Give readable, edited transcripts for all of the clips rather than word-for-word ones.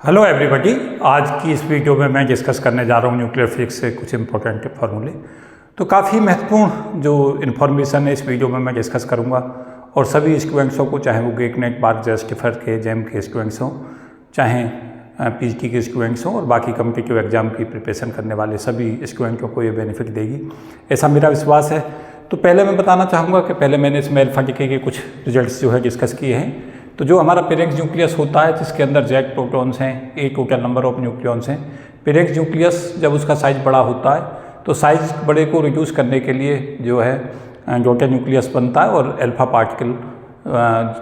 Hello everybody. आज की इस वीडियो में मैं डिस्कस करने जा रहा हूँ न्यूक्लियर फिजिक्स से कुछ इंपॉर्टेंट फार्मूले। तो काफ़ी महत्वपूर्ण जो इन्फॉर्मेशन है इस वीडियो में मैं डिस्कस करूँगा और सभी स्टूडेंट्सों को, चाहे वो गेट नेट बार जस्टिफर के जेम के स्टूडेंट्स हों, चाहे पीएचडी के स्टूडेंट्स हों और बाकी कॉम्पिटिटिव एग्जाम की प्रिपरेशन करने वाले सभी स्टूडेंट्सों को ये बेनिफिट देगी, ऐसा मेरा विश्वास है। तो पहले मैं बताना चाहूँगा कि पहले मैंने इसमें अल्फा डीके के कुछ रिजल्ट्स जो है डिस्कस किए हैं। तो जो हमारा पेरेंट्स न्यूक्लियस होता है जिसके अंदर जेड प्रोटॉन्स हैं, ए टोटल नंबर ऑफ न्यूक्लियॉन्स हैं। पेरेंट्स न्यूक्लियस जब उसका साइज बड़ा होता है तो साइज बड़े को रिड्यूस करने के लिए जो है डॉटर न्यूक्लियस बनता है और अल्फा पार्टिकल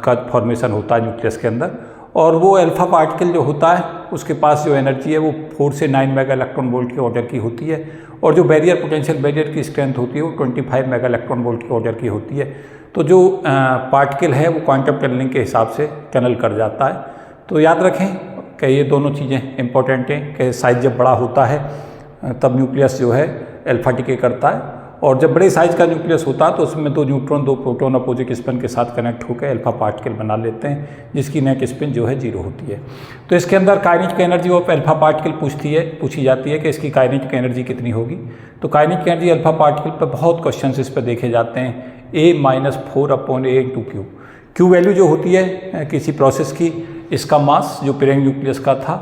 का फॉर्मेशन होता है न्यूक्लियस के अंदर। और वो अल्फा पार्टिकल जो होता है उसके पास जो एनर्जी है वो 4 से 9 मेगा इलेक्ट्रॉन वोल्ट के ऑर्डर की होती है और जो बैरियर पोटेंशियल बैरियर की स्ट्रेंथ होती है वो 25 मेगा इलेक्ट्रॉन वोल्ट के ऑर्डर की होती है। तो जो पार्टिकल है वो क्वांटम टनलिंग के हिसाब से टनल कर जाता है। तो याद रखें कि ये दोनों चीज़ें इंपॉर्टेंट हैं कि साइज जब बड़ा होता है तब न्यूक्लियस जो है अल्फा डीके करता है और जब बड़े साइज का न्यूक्लियस होता है तो उसमें 2 न्यूट्रॉन 2 प्रोटॉन अपोजिट स्पिन के साथ कनेक्ट होकर अल्फा पार्टिकल बना लेते हैं जिसकी नेट स्पिन जो है 0 होती है। तो इसके अंदर kinetic energy of alpha particle पूछी जाती है कि इसकी काइनेटिक एनर्जी कितनी होगी। तो काइनेटिक एनर्जी अल्फा पार्टिकल पर बहुत क्वेश्चन इस पर देखे जाते हैं। A-4/A/Q। Q वैल्यू जो होती है किसी प्रोसेस की, इसका मास जो पेरेंट न्यूक्लियस का था,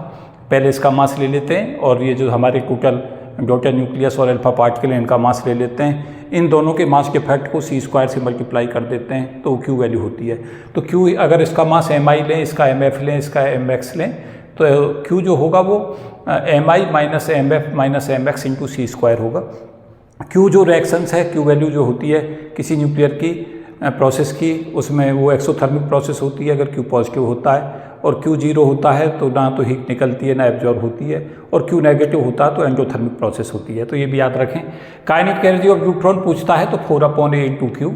पहले इसका मास ले लेते हैं और ये जो हमारे टोटल डॉटर न्यूक्लियस और अल्फा पार्टिकल इनका मास ले लेते हैं। इन दोनों के मास के फैक्ट को C² से मल्टीप्लाई कर देते हैं तो Q वैल्यू होती है। तो Q अगर इसका मास Mi लें, इसका Mf लें, इसका Mx लें तो Q जो होगा वो Mi minus Mf minus Mx into C² होगा। Q जो रिएक्शंस है, Q वैल्यू जो होती है किसी न्यूक्लियर की प्रोसेस की, उसमें वो एक्सोथर्मिक प्रोसेस होती है अगर Q पॉजिटिव होता है और Q 0 होता है तो ना तो हीट निकलती है ना एब्जॉर्ब होती है और Q नेगेटिव होता है तो एंडोथर्मिक प्रोसेस होती है। तो ये भी याद रखें। काइनेटिक एनर्जी ऑफ न्यूट्रॉन पूछता है तो 4/A/Q।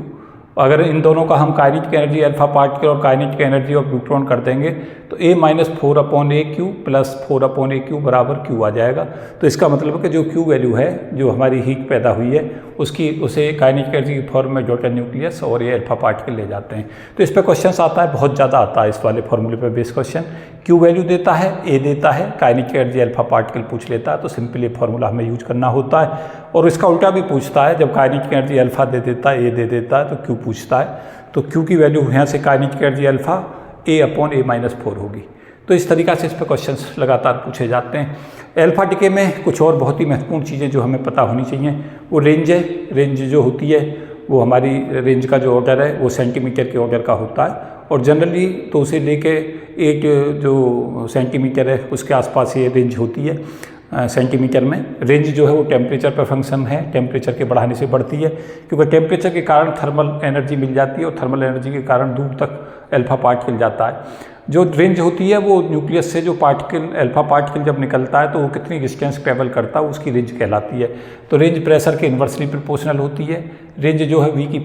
अगर इन दोनों का हम काइनेटिक एनर्जी अल्फा पार्टिकल और काइनेटिक एनर्जी ऑफ न्यूट्रॉन कर देंगे तो A-4/AQ प्लस 4/AQ बराबर Q आ जाएगा। तो इसका मतलब है कि जो Q वैल्यू है जो हमारी हीट पैदा हुई है उसे काइनेटिक एनर्जी की फॉर्म में डॉटर न्यूक्लियस और ये अल्फा पार्टिकल ले जाते हैं। तो इस पर क्वेश्चन आता है, बहुत ज़्यादा आता है इस वाले फॉर्मूले पर बेस क्वेश्चन। Q वैल्यू देता है, A देता है, काइनेटिक एनर्जी अल्फा पार्टिकल पूछ लेता है तो सिंपल ये फॉर्मूला हमें यूज करना होता है। और इसका उल्टा भी पूछता है, जब काइनेटिक एनर्जी अल्फा दे देता है, A दे देता है तो Q पूछता है तो Q की वैल्यू यहाँ से काइनेटिक एनर्जी अल्फा A/A-4 होगी। तो इस तरीक़ा से इस पर क्वेश्चंस लगातार पूछे जाते हैं। अल्फा डीके में कुछ और बहुत ही महत्वपूर्ण चीज़ें जो हमें पता होनी चाहिए वो रेंज है। रेंज जो होती है वो हमारी रेंज का जो ऑर्डर है वो सेंटीमीटर के ऑर्डर का होता है और जनरली तो उसे लेके 8 जो सेंटीमीटर है उसके आसपास ये रेंज होती है। सेंटीमीटर में रेंज जो है वो टेम्परेचर पर फंक्शन है, टेम्परेचर के बढ़ाने से बढ़ती है क्योंकि टेम्परेचर के कारण थर्मल एनर्जी मिल जाती है और थर्मल एनर्जी के कारण दूर तक अल्फा पार्टिकल जाता है। जो रेंज होती है वो न्यूक्लियस से जो पार्टिकल अल्फा पार्टिकल जब निकलता है तो वो कितनी डिस्टेंस ट्रेवल करता है उसकी रेंज कहलाती है। तो रेंज प्रेशर के इन्वर्सली प्रोपोर्शनल होती है। रेंज जो है V³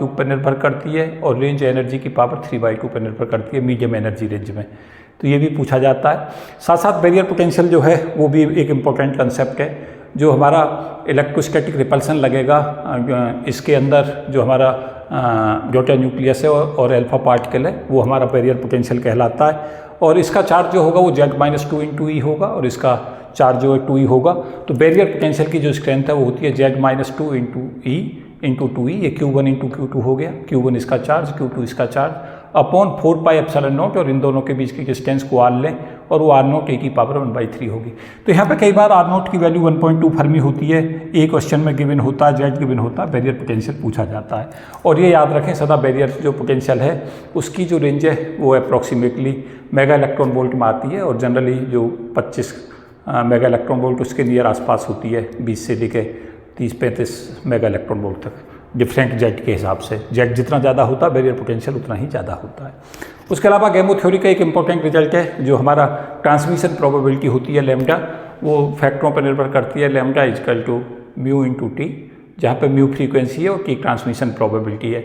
पर निर्भर करती है और रेंज एनर्जी की पावर 3/2 पर निर्भर करती है मीडियम एनर्जी रेंज में। तो ये भी पूछा जाता है। साथ साथ बैरियर पोटेंशियल जो है वो भी एक इम्पॉर्टेंट कंसेप्ट है। जो हमारा इलेक्ट्रोस्टैटिक रिपल्सन लगेगा इसके अंदर जो हमारा डॉटर न्यूक्लियस है और अल्फा पार्टिकल है वो हमारा बैरियर पोटेंशियल कहलाता है और इसका चार्ज जो होगा वो Z-2 इंटू E होगा और इसका चार्ज जो है 2E होगा। तो बैरियर पोटेंशियल की जो स्ट्रेंथ है वो होती है Z-2 into E into 2E। ये Q1 इंटू Q2 हो गया। Q1 इसका चार्ज, Q2 इसका चार्ज अपॉन 4πε0 और इन दोनों के बीच की डिस्टेंस को R लें और वो R0 A⁻⁴ होगी। तो यहाँ पे कई बार R0 की वैल्यू 1.2 फर्मी होती है। एक क्वेश्चन में गिवन होता है, Z गिवन होता है, बैरियर पोटेंशियल पूछा जाता है। और ये याद रखें सदा बैरियर जो पोटेंशियल है उसकी जो रेंज है वो अप्रॉक्सीमेटली मेगा इलेक्ट्रॉन वोल्ट में आती है और जनरली जो 25 मेगा इलेक्ट्रॉन वोल्ट उसके नियर आसपास होती है, 20 से लेकर 30-35 मेगा इलेक्ट्रॉन वोल्ट तक डिफरेंट जेड के हिसाब से। जेड जितना ज़्यादा होता है बैरियर पोटेंशियल उतना ही ज़्यादा होता है। उसके अलावा गैमो थ्योरी का एक इंपॉर्टेंट रिजल्ट है जो हमारा ट्रांसमिशन प्रोबेबिलिटी होती है लैम्डा, वो फैक्टरों पर निर्भर करती है। लैम्डा = μ × T, जहाँ पे μ फ्रीक्वेंसी है और T ट्रांसमिशन प्रोबेबिलिटी है।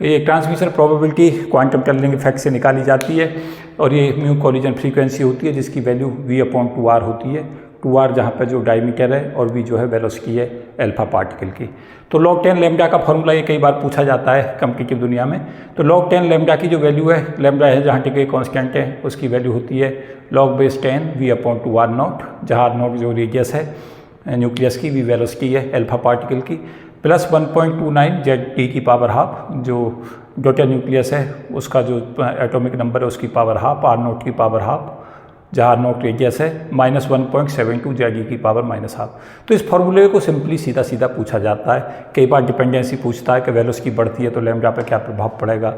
ये transmission probability quantum tunnelling effect से निकाली जाती है और ये μ कोलिजन फ्रीक्वेंसी होती है जिसकी वैल्यू V/2R होती है। 2r जहाँ पे जो डायमीटर है और v जो है वेलोसिटी है अल्फा पार्टिकल की। तो log 10 लैम्डा का फॉर्मूला ये कई बार पूछा जाता है कॉम्पिटिटिव दुनिया में। तो log 10 लैम्डा की जो वैल्यू है, लैम्डा है जहाँ टिके कांस्टेंट है, उसकी वैल्यू होती है log बेस 10 v/2r0, जहाँ r0 जो रेडियस है न्यूक्लियस की, v वेलोसिटी है अल्फा पार्टिकल की, प्लस 1.29 z की पावर हाफ, जो डॉटर न्यूक्लियस है उसका जो एटॉमिक नंबर है उसकी पावर हाफ, r0 की पावर हाफ, जहाँ r0 रेडियस है, माइनस 1.72 z की पावर माइनस हाफ। तो इस फॉर्मूले को सिंपली सीधा सीधा पूछा जाता है। कई बार डिपेंडेंसी पूछता है कि वेलोसिटी बढ़ती है तो लैम्डा पे क्या प्रभाव पड़ेगा,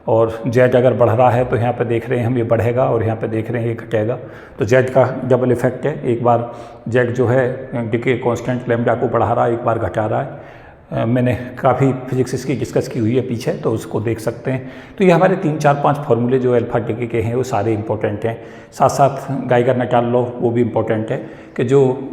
और z अगर बढ़ रहा है तो यहाँ पे देख रहे हैं हम ये बढ़ेगा और यहाँ पे देख रहे हैं ये घटेगा। तो z का डबल इफेक्ट है, एक बार z जो है डिके कांस्टेंट लैम्डा को बढ़ा रहा है, एक बार घटा रहा है। मैंने काफ़ी फिजिक्स इसकी डिस्कस की हुई है पीछे, तो उसको देख सकते हैं। तो ये हमारे 3 4 5 फार्मूले जो अल्फा डिके के हैं वो सारे इंपॉर्टेंट हैं। साथ साथ गाइगर नटाल लॉ वो भी इम्पोर्टेंट है कि जो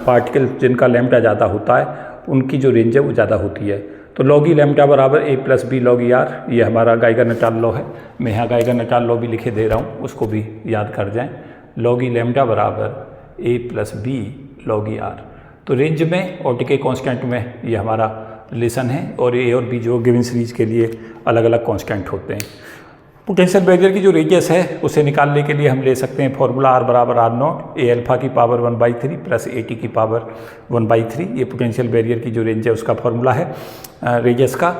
पार्टिकल जिनका लैम्डा ज़्यादा होता है उनकी जो रेंज है वो ज़्यादा होती है। तो लॉग ई लैम्डा बराबर a plus B log E R, ये हमारा गाइगर नटाल लॉ है। मैं यहाँ गाइगर नटाल लॉ भी लिखे दे रहा हूँ, उसको भी याद कर जाएँ। लॉग ई लैम्डा बराबर a plus B log E R. तो रेंज में और डिके कांस्टेंट में ये हमारा रिलेशन है, और ए और बी जो गिवन सीरीज के लिए अलग अलग कांस्टेंट होते हैं। पोटेंशियल बैरियर की जो रेडियस है उसे निकालने के लिए हम ले सकते हैं फॉर्मूला r बराबर r0 a अल्फा की पावर 1/3 प्लस a t की पावर 1/3। ये पोटेंशियल बैरियर की जो रेंज है उसका फॉर्मूला है रेडियस का।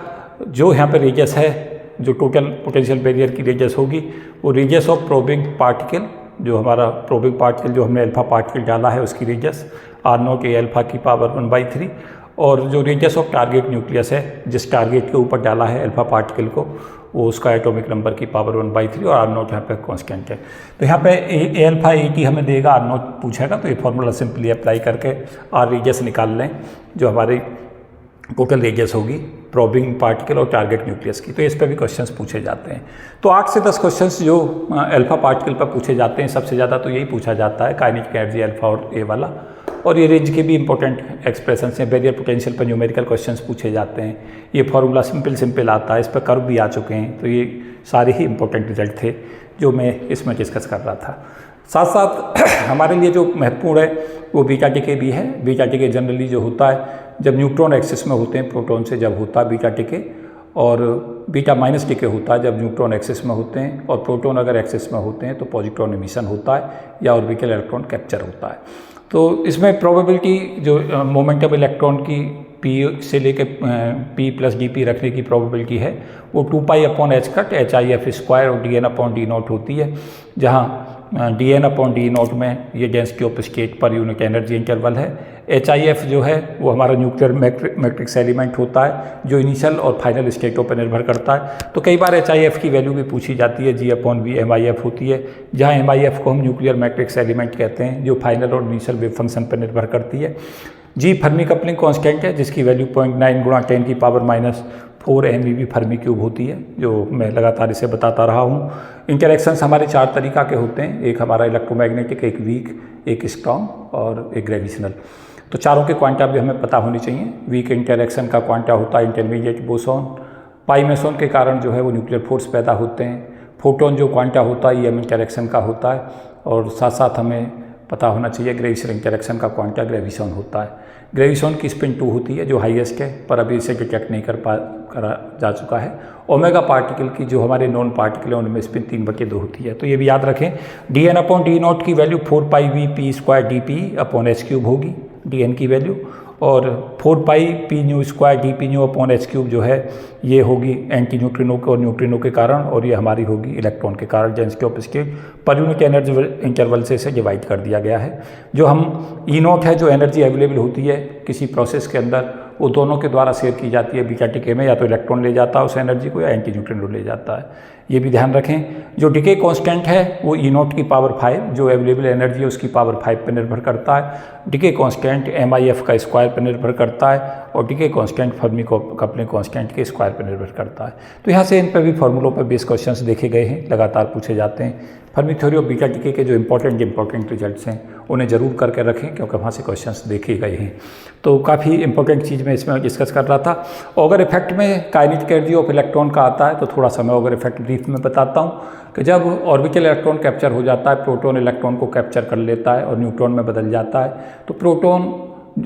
जो यहाँ पर रेडियस है, जो टोटल पोटेंशियल बैरियर की रेडियस होगी वो रेडियस ऑफ प्रोबिंग पार्टिकल, जो हमारा प्रोबिंग पार्टिकल जो हमने अल्फा पार्टिकल डाला है उसकी रेडियस r0 a अल्फा की पावर 1/3, और जो रेडियस ऑफ टारगेट न्यूक्लियस है जिस टारगेट के ऊपर डाला है अल्फा पार्टिकल को, वो उसका एटॉमिक नंबर की पावर 1/3, और r0 यहाँ पे कांस्टेंट है। तो यहाँ पे a अल्फा a t हमें देगा, r0 पूछेगा, तो ये फॉर्मूला सिंपली अप्लाई करके r रेडियस निकाल लें जो हमारी टोटल रेडियस होगी प्रोबिंग पार्टिकल और टारगेट न्यूक्लियस की। तो इस पर भी क्वेश्चंस पूछे जाते हैं। तो 8 से 10 क्वेश्चंस जो अल्फा पार्टिकल पर पूछे जाते हैं, सबसे ज़्यादा तो यही पूछा जाता है काइनेटिक एनर्जी अल्फा और ए वाला। और ये रेंज के भी इंपॉर्टेंट एक्सप्रेशन हैं। बैरियर पोटेंशियल पर न्यूमेरिकल क्वेश्चंस पूछे जाते हैं। ये फार्मूला सिंपल आता है, इस पर कर्व भी आ चुके हैं। तो ये सारे ही इंपॉर्टेंट रिजल्ट थे जो मैं इसमें डिस्कस कर रहा था। साथ साथ हमारे लिए जो महत्वपूर्ण है वो बीटा डिके भी है। बीटा डिके जनरली जो होता है जब न्यूट्रॉन एक्सिस में होते हैं, प्रोटॉन से जब होता है बीटा डिके, और बीटा माइनस डिके होता है जब न्यूट्रॉन एक्सिस में होते हैं, और प्रोटॉन अगर एक्सिस में होते हैं तो पॉजिट्रॉन एमिशन होता है या ऑर्बिटल इलेक्ट्रॉन कैप्चर होता है। तो इसमें प्रोबेबिलिटी जो मोमेंटम इलेक्ट्रॉन की p से लेके p प्लस डी रखने की प्रोबेबिलिटी है वो 2π/h कट HIF² और dn/d0 होती है, जहाँ dn/d0 में ये density of state per unit energy interval है। HIF जो है वो हमारा न्यूक्लियर मैट्रिक्स एलिमेंट होता है जो इनिशियल और फाइनल स्टेटों पर निर्भर करता है। तो कई बार HIF की वैल्यू भी पूछी जाती है, G/V MIF होती है, जहाँ MIF को हम न्यूक्लियर मैट्रिक्स एलिमेंट कहते हैं जो फाइनल और इनिशियल वेव फंक्शन पर निर्भर करती है। G फर्मी कपलिंग कांस्टेंट है जिसकी वैल्यू 0.9 × 10⁻⁴ MeV फर्मी क्यूब होती है, जो मैं लगातार इसे बताता रहा हूँ। इंटरेक्शंस हमारे 4 तरीका के होते हैं, एक हमारा इलेक्ट्रोमैग्नेटिक, एक वीक, एक स्ट्रॉन्ग और एक ग्रेविशनल। तो चारों के क्वांटा भी हमें पता होनी चाहिए। वीक इंटरेक्शन का क्वांटा होता है इंटरमीडिएट बोसॉन। पाई मेसॉन के कारण जो है वो न्यूक्लियर फोर्स पैदा होते हैं। फोटोन जो क्वांटा होता है EM इंटरेक्शन का होता है, और साथ साथ हमें पता होना चाहिए ग्रेविशनल इंटरेक्शन का क्वांटा ग्रेविसॉन होता है। ग्रेविसॉन की स्पिन 2 होती है जो हाईएस्ट है, पर अभी इसे डिटेक्ट नहीं करा जा चुका है। ओमेगा पार्टिकल की जो हमारे नॉन पार्टिकल है उनमें स्पिन 3/2 होती है। तो ये भी याद रखें, dn/d0 की वैल्यू 4πVp²dp/h³ होगी, dn की वैल्यू, और 4πp²dp/h³ जो है ये होगी एंटी न्यूट्रिनो के और न्यूट्रिनो के कारण, और ये हमारी होगी इलेक्ट्रॉन के कारण। Density of state per unit energy interval से इसे डिवाइड कर दिया गया है। जो हम E0 है जो एनर्जी अवेलेबल होती है किसी प्रोसेस के अंदर, वो दोनों के द्वारा शेयर की जाती है बीटा डिके में, या तो इलेक्ट्रॉन ले जाता है उस एनर्जी को या एंटी न्यूट्रिनो ले जाता है। ये भी ध्यान रखें। जो डिके कांस्टेंट है वो E0 की पावर 5 जो अवेलेबल एनर्जी है उसकी पावर 5 पर निर्भर करता है। डिके कांस्टेंट MIF² पर निर्भर करता है, और decay constant Fermi coupling constant के स्क्वायर पर निर्भर करता है। तो यहाँ से इन पर भी फॉर्मूलों पर बेस क्वेश्चंस देखे गए हैं, लगातार पूछे जाते हैं। Fermi theory of beta decay के जो इंपॉर्टेंट रिजल्ट्स हैं उन्हें ज़रूर करके रखें, क्योंकि वहाँ से क्वेश्चंस देखे गए हैं। तो काफ़ी इंपॉर्टेंट चीज़ मैं इसमें डिस्कस कर रहा था। ऑगर इफेक्ट में काइनेटिक एनर्जी ऑफ इलेक्ट्रॉन का आता है, तो थोड़ा सा मैं ऑगर इफेक्ट ब्रीफ में बताता हूँ कि जब ऑर्बिटल इलेक्ट्रॉन कैप्चर हो जाता है, प्रोटॉन इलेक्ट्रॉन को कैप्चर कर लेता है और न्यूट्रॉन में बदल जाता है, तो प्रोटॉन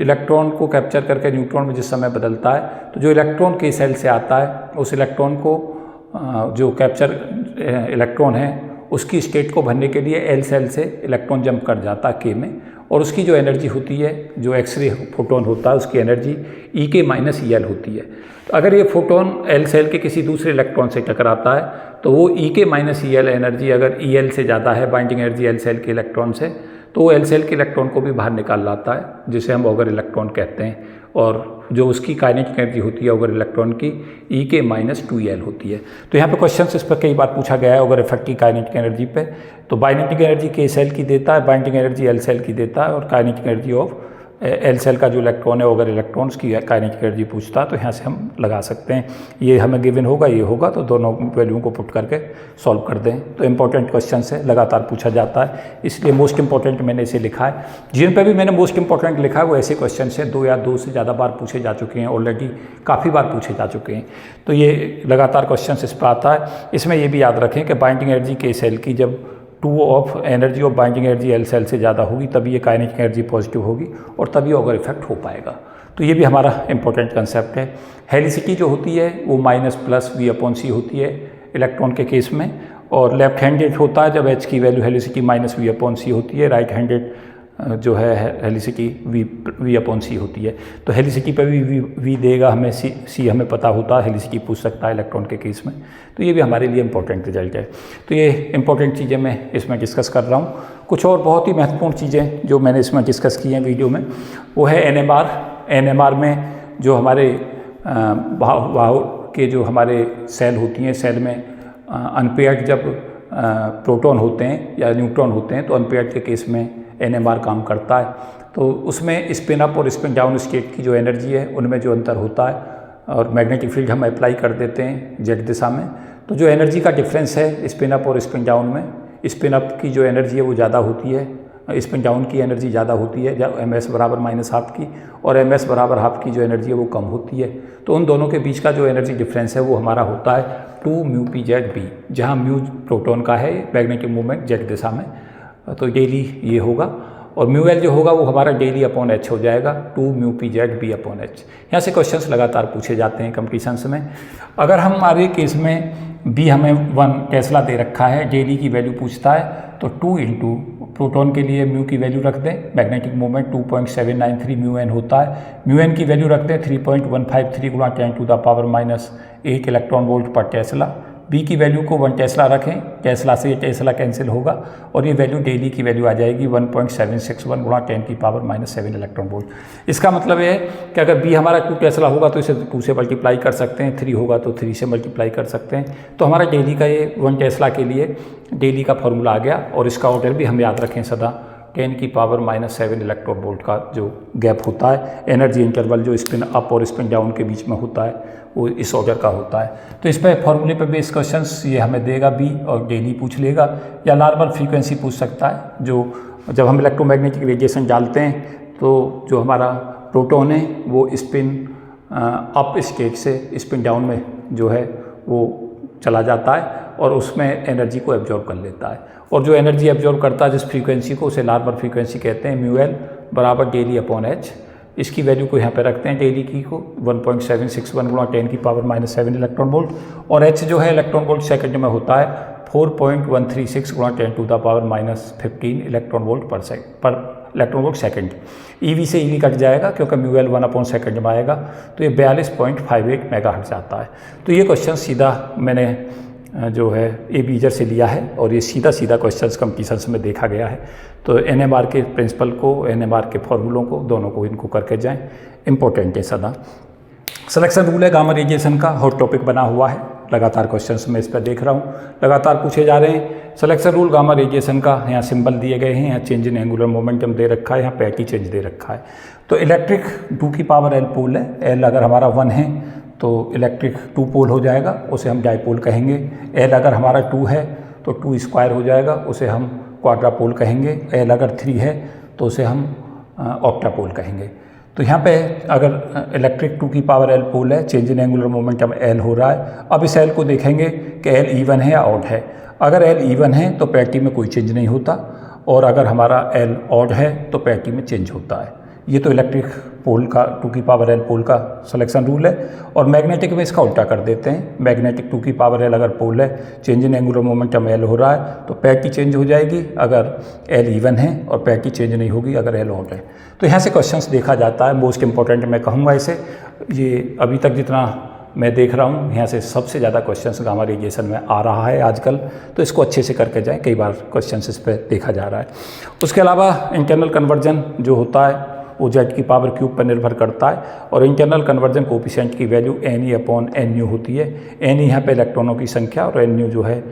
इलेक्ट्रॉन को कैप्चर करके न्यूट्रॉन में जिस समय बदलता है, तो जो इलेक्ट्रॉन के सेल से आता है उस इलेक्ट्रॉन को जो कैप्चर इलेक्ट्रॉन है उसकी स्टेट को भरने के लिए एल सेल से इलेक्ट्रॉन जंप कर जाता है के में, और उसकी जो एनर्जी होती है, जो एक्सरे फोटोन होता है, उसकी एनर्जी ई के माइनस ई एल होती है। तो अगर ये फोटोन एल सेल के किसी दूसरे इलेक्ट्रॉन से टकराता है तो वो ई के माइनस ई एल एनर्जी अगर ई एल से ज़्यादा है, बाइंडिंग एनर्जी एल सेल के इलेक्ट्रॉन से, तो वो एल सेल के इलेक्ट्रॉन को भी बाहर निकाल लाता है, जिसे हम ऑगर इलेक्ट्रॉन कहते हैं। और जो उसकी काइनेटिक एनर्जी होती है ऑगर इलेक्ट्रॉन की ई के माइनस 2 एल होती है। तो यहाँ पे क्वेश्चन इस पर कई बार पूछा गया है ऑगर इफेक्ट की काइनेटिक एनर्जी पे। तो बाइनेटिक एनर्जी के सेल की देता है, बाइंडिंग एनर्जी एल सेल की देता है, और kinetic energy of L shell का जो इलेक्ट्रॉन है ऑगर इलेक्ट्रॉन्स की काइनेटिक एनर्जी पूछता है, तो यहाँ से हम लगा सकते हैं। ये हमें गिवन होगा, ये होगा, तो दोनों वैल्यू को पुट करके सॉल्व कर दें। तो इंपॉर्टेंट क्वेश्चन है, लगातार पूछा जाता है, इसलिए मोस्ट इंपॉर्टेंट मैंने इसे लिखा है। जिन पर भी मैंने मोस्ट इंपॉर्टेंट लिखा है वो ऐसे क्वेश्चन है 2 या 2 से ज़्यादा बार पूछे जा चुके हैं, ऑलरेडी काफ़ी बार पूछे जा चुके हैं। तो ये लगातार क्वेश्चन इस पर आता है। इसमें ये भी याद रखें कि बाइंडिंग एनर्जी के सेल की जब 2 of energy of binding energy L shell से ज़्यादा होगी तभी ये काइनेटिक एनर्जी पॉजिटिव होगी और तभी ऑगर इफेक्ट हो पाएगा। तो ये भी हमारा इंपॉर्टेंट कंसेप्ट है। हेलिसिटी जो होती है वो माइनस प्लस V/C होती है इलेक्ट्रॉन के केस में, और लेफ्ट हैंडेड होता है जब H की वैल्यू हेलिसिटी माइनस V/C होती है, राइट हैंडेड जो है हेलिसिटी V/C होती है। तो हेलिसिटी पर भी V देगा हमें, C हमें पता होता है, हेलिसिटी पूछ सकता है इलेक्ट्रॉन के केस में। तो ये भी हमारे लिए इंपॉर्टेंट रिजल्ट है। तो ये इंपॉर्टेंट चीज़ें मैं इसमें डिस्कस कर रहा हूँ। कुछ और बहुत ही महत्वपूर्ण चीज़ें जो मैंने इसमें डिस्कस की हैं वीडियो में, वो है NMR। NMR में जो हमारे भाव के जो हमारे सेल होती हैं, सेल में अनपेयर्ड जब प्रोटॉन होते हैं या न्यूट्रॉन होते हैं, तो अनपेयर्ड के केस में NMR काम करता है। तो उसमें स्पिन अप और स्पिन डाउन स्टेट की जो एनर्जी है उनमें जो अंतर होता है, और मैग्नेटिक फील्ड हम अप्लाई कर देते हैं जेड दिशा में, तो जो एनर्जी का डिफरेंस है स्पिन अप और स्पिन डाउन में, स्पिन अप की जो एनर्जी है वो ज़्यादा होती है, स्पिन डाउन की एनर्जी ज़्यादा होती है, जब ms बराबर -½ की, और ms बराबर ½ की जो एनर्जी है वो कम होती है। तो उन दोनों के बीच का जो एनर्जी डिफरेंस है वो हमारा होता है 2μp/z/b, जहाँ म्यू प्रोटॉन का है मैग्नेटिक मूवमेंट जेड दिशा में, तो डेली ये होगा, और μl जो होगा वो हमारा डेली अपॉन h हो जाएगा 2μp/z/b/h। यहाँ से क्वेश्चंस लगातार पूछे जाते हैं कंपटीशंस में। अगर हमारे केस में b हमें 1 टेस्ला दे रखा है, डेली की वैल्यू पूछता है, तो 2 इंटू प्रोटॉन के लिए म्यू की वैल्यू रख दें, मैग्नेटिक मूवमेंट 2.793 μn होता है, μn की वैल्यू रख दें 3.153 × 10⁻⁸ इलेक्ट्रॉन वोल्ट पर टेस्ला। बी की वैल्यू को 1 टेस्ला रखें, टेस्ला से टेस्ला कैंसिल होगा, और ये वैल्यू डेली की वैल्यू आ जाएगी 1.761 × 10⁻⁷ इलेक्ट्रॉन वोल्ट। इसका मतलब है कि अगर बी हमारा 2 टेस्ला होगा तो इसे 2 से मल्टीप्लाई कर सकते हैं, 3 होगा तो 3 से मल्टीप्लाई कर सकते हैं। तो हमारा डेली का ये 1 टेस्ला के लिए डेली का फॉर्मूला आ गया, और इसका ऑर्डर भी हम याद रखें सदा 10⁻⁷ इलेक्ट्रॉन वोल्ट का जो गैप होता है, एनर्जी इंटरवल जो स्पिन अप और स्पिन डाउन के बीच में होता है, वो इस ऑर्डर का होता है। तो इस पर फॉर्मूले पर बेस क्वेश्चंस ये हमें देगा बी, और डेली पूछ लेगा, या नॉर्मल फ्रीक्वेंसी पूछ सकता है। जो जब हम इलेक्ट्रोमैग्नेटिक रेडिएशन डालते हैं तो जो हमारा प्रोटॉन है वो स्पिन अप स्टेट से स्पिन डाउन में जो है वो चला जाता है, और उसमें एनर्जी को एब्जॉर्ब कर लेता है, और जो एनर्जी एब्जॉर्ब करता है जिस फ्रीक्वेंसी को, उसे नॉर्मल फ्रीक्वेंसी कहते हैं। μl बराबर डेली अपॉन h। इसकी वैल्यू को यहाँ पे रखते हैं, डेली की को 1.761 × 10⁻⁷ इलेक्ट्रॉन वोल्ट, और h जो है इलेक्ट्रॉन वोल्ट सेकंड में होता है 4.136 × 10⁻⁻15 इलेक्ट्रॉन वोल्ट पर इलेक्ट्रॉन वोल्ट सेकंड। EV से EV कट जाएगा क्योंकि μl 1/सेकंड में आएगा, तो ये 42.58 मेगाहर्ट्ज़ आता है। तो ये क्वेश्चन सीधा मैंने जो है एबीजर से लिया है, और ये सीधा क्वेश्चंस कंपटीशंस में देखा गया है। तो NMR के प्रिंसिपल को, NMR के फॉर्मूलों को, दोनों को इनको करके जाएं, इंपॉर्टेंट है सदा। सिलेक्शन रूल है गामा रेडिएशन का, हॉट टॉपिक बना हुआ है, लगातार क्वेश्चंस मैं इस पर देख रहा हूँ, लगातार पूछे जा रहे हैं। सिलेक्शन रूल गामा रेडिएशन का यहाँ सिंबल दिए गए हैं, यहाँ चेंज इन एंगुलर मोमेंटम दे रखा है, यहाँ पैटी चेंज दे रखा है। तो इलेक्ट्रिक 2 की पावर L पोल है, L अगर हमारा 1 है तो इलेक्ट्रिक 2 पोल हो जाएगा, उसे हम डाइपोल कहेंगे। L अगर हमारा 2 है तो 2 स्क्वायर हो जाएगा, उसे हम क्वाड्रापोल कहेंगे। L अगर 3 है तो उसे हम ऑक्टापोल कहेंगे। तो यहाँ पे अगर इलेक्ट्रिक 2 की पावर L पोल है, change in angular momentum L हो रहा है। अब इस L को देखेंगे कि L इवन है या ऑड है। अगर L इवन है तो पैटी में कोई चेंज नहीं होता, और अगर हमारा L ऑड है तो पैटी में चेंज होता है। ये तो इलेक्ट्रिक पोल का 2 की पावर L पोल का सिलेक्शन रूल है। और मैग्नेटिक में इसका उल्टा कर देते हैं। मैग्नेटिक 2 की पावर L अगर पोल है, change in angular momentum L हो रहा है तो पैटी चेंज हो जाएगी अगर L इवन है, और पैटी चेंज नहीं होगी अगर L ऑड है। तो यहाँ से क्वेश्चंस देखा जाता है। मोस्ट इंपॉर्टेंट मैं कहूँगा इसे, ये अभी तक जितना मैं देख रहा हूँ यहाँ से सबसे ज़्यादा क्वेश्चंस गामा रेडिएशन में आ रहा है आजकल, तो इसको अच्छे से करके जाएँ। कई बार क्वेश्चंस इस पर देखा जा रहा है। उसके अलावा इंटरनल कन्वर्जन जो होता है वो जेड की पावर क्यूब पर निर्भर करता है, और इंटरनल कन्वर्जन कोफिशिएंट की वैल्यू Ne/Nu होती है। Ne यहाँ पे इलेक्ट्रॉनों की संख्या, और Nu जो है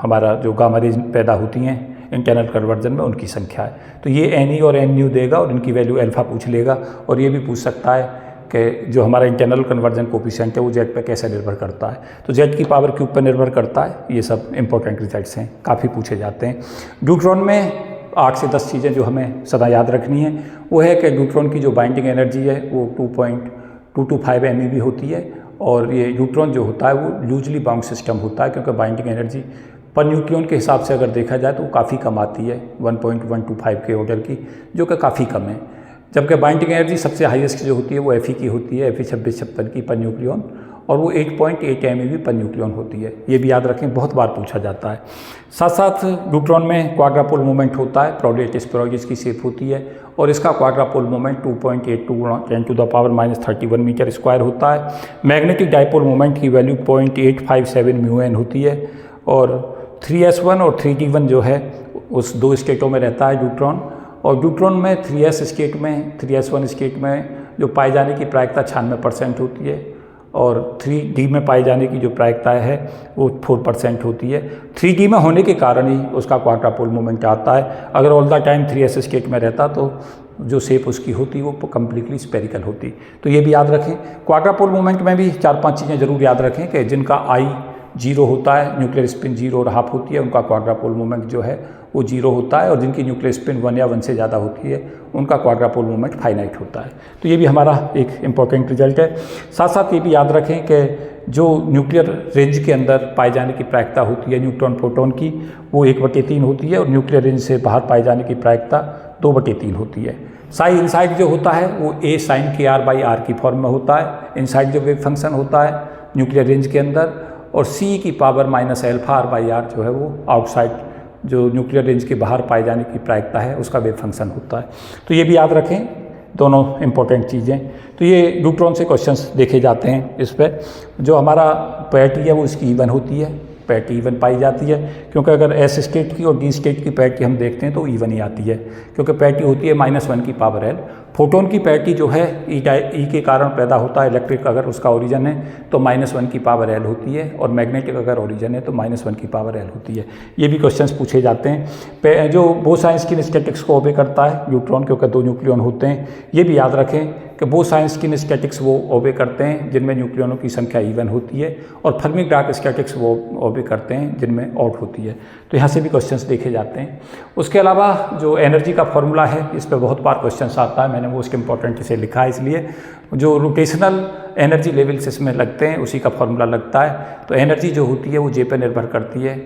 हमारा जो गामा रेज पैदा होती हैं इंटरनल कन्वर्जन में उनकी संख्या है। तो ये Ne और Nu देगा और इनकी वैल्यू अल्फा पूछ लेगा, और ये भी पूछ सकता है कि जो हमारा इंटरनल कन्वर्जन कोफिशिएंट है वो जेड पर कैसे निर्भर करता है। तो जेड की पावर क्यूब पर निर्भर करता है। ये सब इंपॉर्टेंट रिजल्ट्स हैं, काफ़ी पूछे जाते हैं। ड्यूट्रॉन में 8 से 10 चीज़ें जो हमें सदा याद रखनी है वो है कि न्यूट्रॉन की जो बाइंडिंग एनर्जी है वो 2.225 MeV होती है, और ये न्यूट्रॉन जो होता है वो लूजली बाउंड सिस्टम होता है, क्योंकि बाइंडिंग एनर्जी पर न्यूक्लियन के हिसाब से अगर देखा जाए तो वो काफ़ी कम आती है, 1.125 के ऑर्डर की, जो कि काफ़ी कम है। जबकि बाइंडिंग एनर्जी सबसे हाईएस्ट जो होती है वो Fe की होती है, Fe2656 की पर न्यूक्लियन, और वो 8.8 MeV पर न्यूक्लियन होती है। ये भी याद रखें, बहुत बार पूछा जाता है। साथ साथ न्यूट्रॉन में क्वाड्रापोल मूवमेंट होता है, प्रॉडक्ट स्पेरोइड्स की शेप होती है, और इसका क्वाड्रापोल मूवमेंट 2.82 × 10⁻31 मीटर स्क्वायर होता है। मैग्नेटिक डाइपोल मूवमेंट की वैल्यू 0.857 μN होती है, और 3s1 और 3d1 जो है उस 2 स्टेटों में रहता है न्यूट्रॉन। और न्यूट्रॉन में 3s1 स्टेट में जो पाए जाने की प्रायिकता 96% होती है, और 3d में पाई जाने की जो प्रायिकता है वो 4% होती है। 3d में होने के कारण ही उसका क्वाड्रापोल मूवमेंट आता है। अगर all the time 3s state में रहता तो जो शेप उसकी होती वो कम्प्लीटली स्पेरिकल होती। तो ये भी याद रखें। क्वाड्रापोल मूवमेंट में भी 4-5 चीज़ें ज़रूर याद रखें कि जिनका I 0 होता है, न्यूक्लियर स्पिन 0 और हाफ होती है, उनका क्वाड्रापोल मूवमेंट जो है वो 0 होता है, और जिनकी न्यूक्लियर स्पिन 1 या 1 से ज़्यादा होती है उनका क्वाड्रापोल मूवमेंट फाइनाइट होता है। तो ये भी हमारा एक इम्पॉर्टेंट रिजल्ट है। साथ साथ ये भी याद रखें कि जो न्यूक्लियर रेंज के अंदर पाए जाने की प्रायिकता होती है न्यूट्रॉन प्रोटॉन की वो 1/3 होती है, और न्यूक्लियर रेंज से बाहर पाए जाने की प्रायिकता 2/3 होती है। साई इनसाइड जो होता है वो A sin kr/r की फॉर्म में होता है। इनसाइड जो वेव फंक्शन होता है न्यूक्लियर रेंज के अंदर, और C की पावर -α/r जो है वो आउटसाइड जो न्यूक्लियर रेंज के बाहर पाए जाने की प्रायिकता है उसका वेव फंक्शन होता है। तो ये भी याद रखें, दोनों इंपॉर्टेंट चीज़ें। तो ये न्यूट्रॉन से क्वेश्चंस देखे जाते हैं। इस पर जो हमारा पैटी है वो इसकी इवन होती है, पैटी इवन पाई जाती है, क्योंकि अगर S स्टेट की और D स्टेट की पैटी हम देखते हैं तो इवन ही आती है, क्योंकि पैटी होती है -1 की पावर L। फोटोन की पैटी जो है ई के कारण पैदा होता है। इलेक्ट्रिक अगर उसका ओरिजन है तो -1 की पावर L होती है, और मैग्नेटिक अगर ओरिजन है तो -1 की पावर L होती है। ये भी क्वेश्चंस पूछे जाते हैं। जो बोसाइंस की स्टैटिक्स को ओबे करता है न्यूट्रॉन, क्योंकि 2 न्यूक्लियन होते हैं। ये भी याद रखें कि बोसाइंस की स्टैटिक्स वो ओबे करते हैं जिनमें न्यूक्लियनों की संख्या इवन होती है, और फर्मी डार्क स्टैटिक्स वो ओबे करते हैं जिनमें ऑड होती है। तो यहाँ से भी क्वेश्चंस देखे जाते हैं। उसके अलावा जो एनर्जी का फॉर्मूला है इस पर बहुत बार क्वेश्चंस आता है, मैंने वो उसके इंपॉर्टेंट इसे लिखा है, इसलिए जो रोटेशनल एनर्जी लेवल्स इसमें लगते हैं उसी का फॉर्मूला लगता है। तो एनर्जी जो होती है वो J पर निर्भर करती है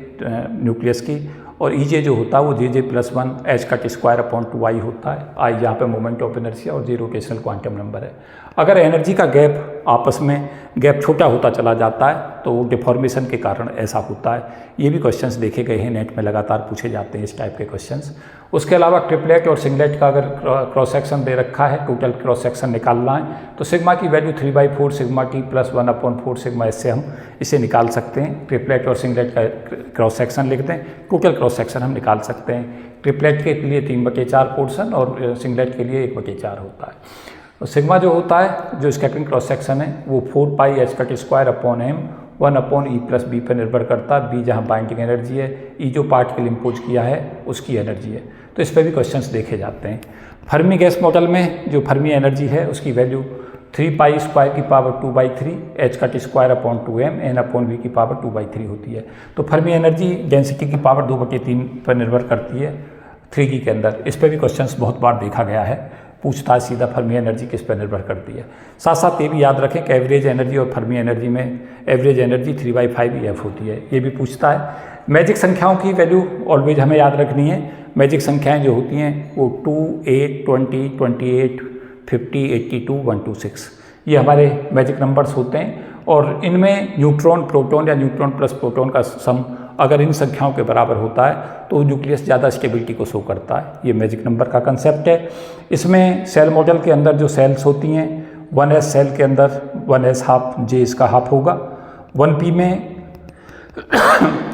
न्यूक्लियस की, और EJ जो होता है वो Jj+1 h²/2I होता है। I यहाँ पे मोमेंट ऑफ इनर्शिया और J रोटेशनल क्वांटम नंबर है। अगर एनर्जी का गैप आपस में गैप छोटा होता चला जाता है तो डिफॉर्मेशन के कारण ऐसा होता है। ये भी क्वेश्चंस देखे गए हैं, नेट में लगातार पूछे जाते हैं इस टाइप के क्वेश्चंस। उसके अलावा ट्रिपलेट और सिंगलेट का अगर क्रॉस सेक्शन दे रखा है, टोटल क्रॉस सेक्शन निकालना है, तो सिग्मा की value 3/4 sigma T + 1/4 sigma S से हम इसे निकाल सकते हैं। ट्रिपलेट और सिंगलेट का क्रॉस सेक्शन लिख दें, टोटल क्रॉस सेक्शन हम निकाल सकते हैं। ट्रिपलेट के लिए 3/4 पोर्शन और सिंगलेट के लिए 1/4 होता है। और सिग्मा जो होता है, जो स्कैटरिंग क्रॉस सेक्शन है, वो 4πh² m 1/E+B पर निर्भर करता है। B जहाँ बाइंडिंग एनर्जी है, E जो पार्टिकल इम्पोज किया है उसकी एनर्जी है। तो इस पर भी क्वेश्चंस देखे जाते हैं। फर्मी गैस मॉडल में जो फर्मी एनर्जी है उसकी वैल्यू 3π² 2/3 h²/2m n/v² होती है। तो फर्मी एनर्जी डेंसिटी की पावर 2/3 पर निर्भर करती है 3D के अंदर। इस पर भी क्वेश्चंस बहुत बार देखा गया है, पूछता है सीधा फर्मी एनर्जी किस पर निर्भर करती है। साथ साथ ये भी याद रखें कि एवरेज एनर्जी और फर्मी एनर्जी में एवरेज एनर्जी 3/5 होती है, ये भी पूछता है। मैजिक संख्याओं की वैल्यू ऑलवेज हमें याद रखनी है। मैजिक संख्याएं जो होती हैं वो 2, 8, 20, 28, 50, 82, 126 ये हमारे मैजिक नंबर्स होते हैं। और इनमें न्यूट्रॉन प्रोटॉन या न्यूट्रॉन प्लस प्रोटॉन का सम अगर इन संख्याओं के बराबर होता है तो न्यूक्लियस ज़्यादा स्टेबिलिटी को शो करता है। ये मैजिक नंबर का कंसेप्ट है। इसमें सेल मॉडल के अंदर जो सेल्स होती हैं 1s सेल के अंदर 1s हाफ j इसका हाफ होगा। 1p में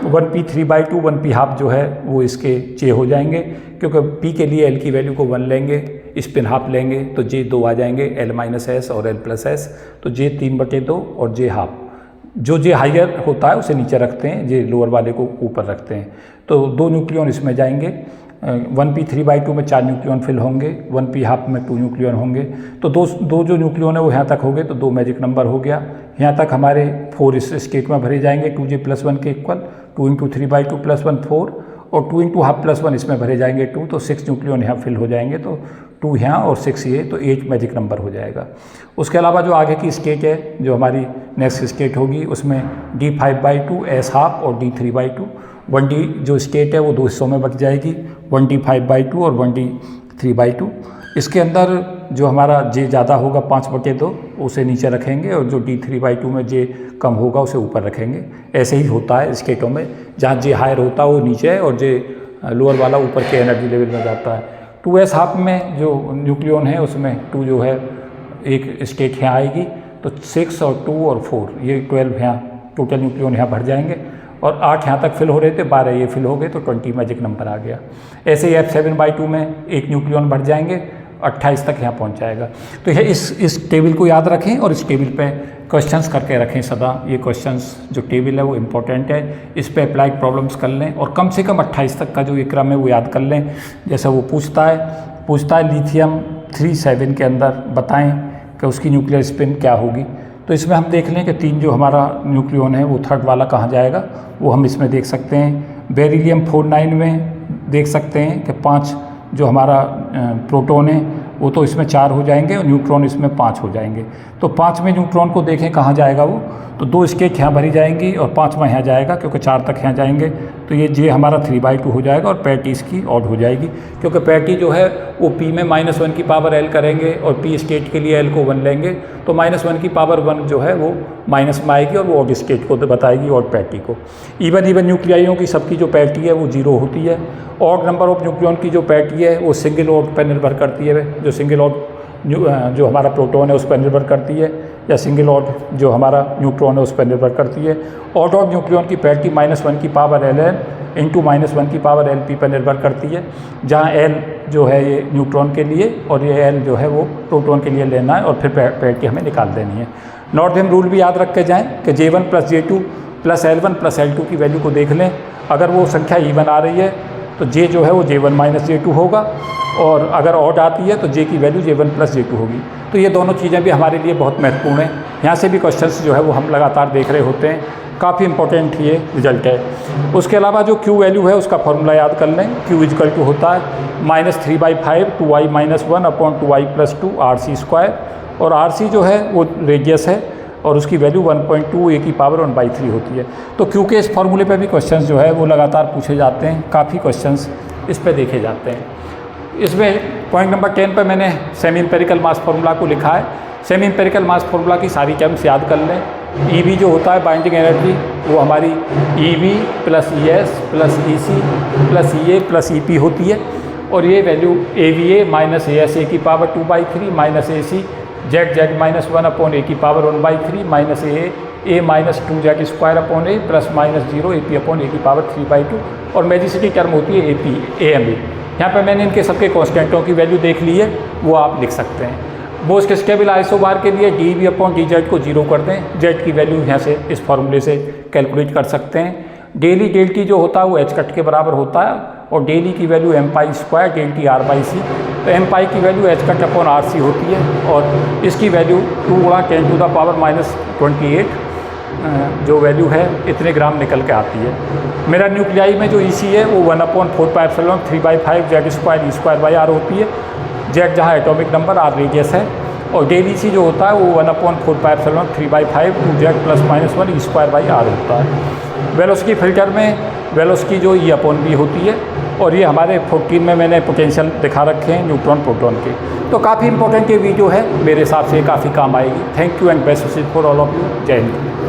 1p 3/2 1p हाफ जो है वो इसके j हो जाएंगे, क्योंकि p के लिए l की वैल्यू को 1 लेंगे, स्पिन हाफ लेंगे तो j 2 आ जाएंगे, l-s और l+s, तो j 3/2 और j हाफ। जो j हाइयर होता है उसे नीचे रखते हैं, j लोअर वाले को ऊपर रखते हैं। तो 2 न्यूक्लियन इसमें जाएंगे। 1p 3/2 में 4 न्यूक्लियन फिल होंगे, 1p हाफ में 2 न्यूक्लियन होंगे। तो दो जो न्यूक्लियन है वो यहाँ तक हो गए, तो 2 मैजिक नंबर हो गया। यहाँ तक हमारे 4 इस स्टेट में भरे जाएंगे 2j+1 के इक्वल, 2 × 3/2 + 1 4 और 2 × हाफ + 1 इसमें भरे जाएंगे 2, तो 6 न्यूक्लियन यहाँ फिल हो जाएंगे। तो 2 यहाँ और 6 ये, तो 8 मैजिक नंबर हो जाएगा। उसके अलावा जो आगे की स्टेट है, जो हमारी नेक्स्ट स्टेट होगी, उसमें d5/2 s हाफ और d3/2। 1d जो स्टेट है वो 2 हिस्सों में बट जाएगी, 1d5/2 और 1d3/2। इसके अंदर जो हमारा j ज़्यादा होगा 5/2 उसे नीचे रखेंगे, और जो d3/2 में j कम होगा उसे ऊपर रखेंगे। ऐसे ही होता है स्टेटों में, जहाँ j हायर होता है वो नीचे है और j लोअर वाला ऊपर के एनर्जी लेवल में जाता है। 2s हाफ में जो न्यूक्लियन है उसमें 2 जो है एक स्टेट यहाँ आएगी, तो 6 और 2 और 4 ये 12 यहाँ टोटल न्यूक्लियन यहाँ भर जाएंगे, और 8 यहाँ तक फिल हो रहे थे, 12 ये फिल हो गए, तो 20 मैजिक नंबर आ गया। ऐसे ही f7/2 में एक न्यूक्लियन भर जाएंगे, 28 तक यहाँ पहुँच जाएगा। तो यह इस टेबल को याद रखें और इस टेबल पे क्वेश्चंस करके रखें सदा। ये क्वेश्चंस जो टेबल है वो इम्पोर्टेंट है, इस पे अप्लाइड प्रॉब्लम्स कर लें, और कम से कम 28 तक का जो ये क्रम है वो याद कर लें। जैसा वो पूछता है लिथियम 37 के अंदर बताएं कि उसकी न्यूक्लियर स्पिन क्या होगी। तो इसमें हम देख लें कि 3 जो हमारा न्यूक्लियन है वो थर्ड वाला कहाँ जाएगा, वो हम इसमें देख सकते हैं। बेरिलियम 49 में देख सकते हैं कि 5 जो हमारा प्रोटॉन है वो तो इसमें 4 हो जाएंगे और न्यूट्रॉन इसमें 5 हो जाएंगे। तो 5 में न्यूट्रॉन को देखें कहाँ जाएगा वो, तो 2 स्टेट यहाँ भरी जाएंगी और 5वां यहाँ जाएगा, क्योंकि 4 तक यहाँ जाएंगे। तो ये j हमारा 3/2 हो जाएगा और पैटी इसकी ऑड हो जाएगी, क्योंकि पैटी जो है वो p में -1 की पावर l करेंगे और p स्टेट के लिए l को 1 लेंगे, तो -1 की पावर 1 जो है वो माइनस में आएगी और वो ऑड स्टेट को बताएगी, ऑड पैटी को। इवन न्यूक्लियाइयों की सबकी जो पैटी है वो 0 होती है। ऑड नंबर ऑफ न्यूक्लियन की जो पैटी है वो सिंगल ऑड पर निर्भर करती है, जो सिंगल ऑड जो हमारा प्रोटॉन है उस पर निर्भर करती है, या सिंगल ऑड जो हमारा न्यूट्रॉन है उस पर निर्भर करती है। ऑड न्यूक्लियन की पैटी -1 की पावर ln इंटू -1 की पावर lp पर निर्भर करती है, जहाँ l जो है ये न्यूट्रॉन के लिए और ये l जो है वो प्रोटॉन के लिए लेना है, और फिर पैटी हमें निकाल देनी है। नॉर्थहेम रूल भी याद रख के जाएँ कि J1 + J2 + L1 + L2 की वैल्यू को देख लें। अगर वो संख्या इवन आ रही है तो j जो है वो J1 - J2 होगा, और अगर ऑड आती है तो j की वैल्यू J1 + J2 होगी। तो ये दोनों चीज़ें भी हमारे लिए बहुत महत्वपूर्ण हैं। यहाँ से भी क्वेश्चंस जो है वो हम लगातार देख रहे होते हैं, काफ़ी इंपॉर्टेंट ये रिजल्ट है। उसके अलावा जो Q वैल्यू है उसका फॉर्मूला याद कर लें। Q होता है -3/5 2i - 1/2i + 2 RC², और RC जो है वो रेडियस है और उसकी वैल्यू 1.2 a की पावर 1/3 होती है। तो Q के इस फॉर्मूले पे भी क्वेश्चंस जो है वो लगातार पूछे जाते हैं, काफ़ी क्वेश्चंस इस पे देखे जाते हैं। इसमें पॉइंट नंबर 10 पर मैंने सेमी इंपेरिकल मास फार्मूला को लिखा है। सेमी इंपेरिकल मास फार्मूला की सारी टर्म्स याद कर लें। EB जो होता है बाइंडिंग एनर्जी, वो हमारी EB + ES + EC + EA + EP होती है, और ये वैल्यू AVA - ASA की पावर 2/3 - AC ZZ - 1/a की पावर 1/3 - AA -2Z² + -0 AP/a की पावर 3/2, और मैजिसिटी टर्म होती है AMA। यहाँ पर मैंने इनके सबके कॉन्स्टेंटों की वैल्यू देख ली है, वो आप लिख सकते हैं। बोस के स्टेबल आइसोबार के लिए D V upon D Z को 0 कर दें, जेड की वैल्यू यहाँ से इस फॉर्मूले से कैलकुलेट कर सकते हैं। डेली डेल टी जो होता है वो एच कट के बराबर होता है और डेली की value m pi square del T R by C, तो एम पाई की value H cut upon R C होती है और इसकी वैल्यू 2 गुणा 10 टू द पावर -28 जो वैल्यू है इतने ग्राम निकल के आती है। मेरा न्यूक्लियाई में जो ईसी है वो 1/4πε 3/5 Z square E square by R होती है। जेड जहाँ एटॉमिक नंबर, आर रेडियस है, और डेली सी जो होता है वो 1/4πε 3/5 2 Z +-1 E square by R होता है। वेलोसिटी फिल्टर में वेलोसिटी जो ई अपॉन बी होती है और ये हमारे 14 में मैंने पोटेंशियल दिखा रखे हैं न्यूट्रॉन प्रोटॉन के। तो काफ़ी इंपॉर्टेंट ये वीडियो है, मेरे हिसाब से काफ़ी काम आएगी। Thank you and best wishes for all of you. जय हिंद।